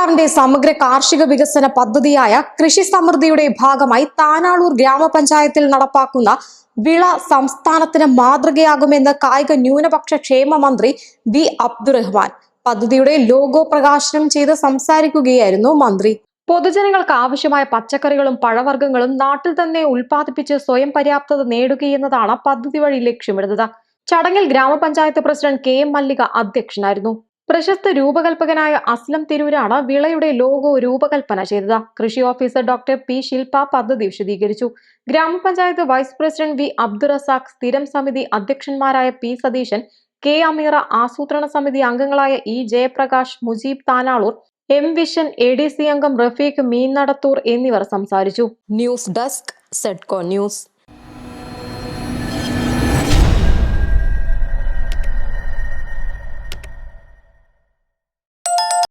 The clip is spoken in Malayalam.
സർക്കാരിന്റെ സമഗ്ര കാർഷിക വികസന പദ്ധതിയായ കൃഷി സമൃദ്ധിയുടെ ഭാഗമായി താനാളൂർ ഗ്രാമപഞ്ചായത്തിൽ നടപ്പാക്കുന്ന വിള സംസ്ഥാനത്തിന് മാതൃകയാകുമെന്ന് കായിക ന്യൂനപക്ഷ ക്ഷേമ മന്ത്രി വി അബ്ദുറഹ്മാൻ പദ്ധതിയുടെ ലോഗോ പ്രകാശനം ചെയ്ത് സംസാരിക്കുകയായിരുന്നു മന്ത്രി. പൊതുജനങ്ങൾക്ക് ആവശ്യമായ പച്ചക്കറികളും പഴവർഗ്ഗങ്ങളും നാട്ടിൽ തന്നെ ഉൽപ്പാദിപ്പിച്ച് സ്വയം പര്യാപ്തത നേടുകയെന്നതാണ് പദ്ധതി വഴി ലക്ഷ്യമിടുന്നത്. ചടങ്ങിൽ ഗ്രാമപഞ്ചായത്ത് പ്രസിഡന്റ് KM മല്ലിക അധ്യക്ഷനായിരുന്നു. പ്രശസ്ത രൂപകൽപ്പകനായ അസ്ലം തിരൂരാണ് വിളയുടെ ലോഗോ രൂപകൽപ്പന ചെയ്തത്. കൃഷി ഓഫീസർ ഡോക്ടർ P. ശില്പ പദ്ധതി വിശദീകരിച്ചു. ഗ്രാമപഞ്ചായത്ത് വൈസ് പ്രസിഡന്റ് വി അബ്ദുറസാഖ്, സ്ഥിരം സമിതി അധ്യക്ഷന്മാരായ P. സതീശൻ, K. അമീറ, ആസൂത്രണ സമിതി അംഗങ്ങളായ E. Jayaprakash, Mujeeb Tanalur, M. Vishan, ADC അംഗം റഫീഖ് മീൻനടത്തൂർ എന്നിവർ സംസാരിച്ചു. News desk, Sedco news.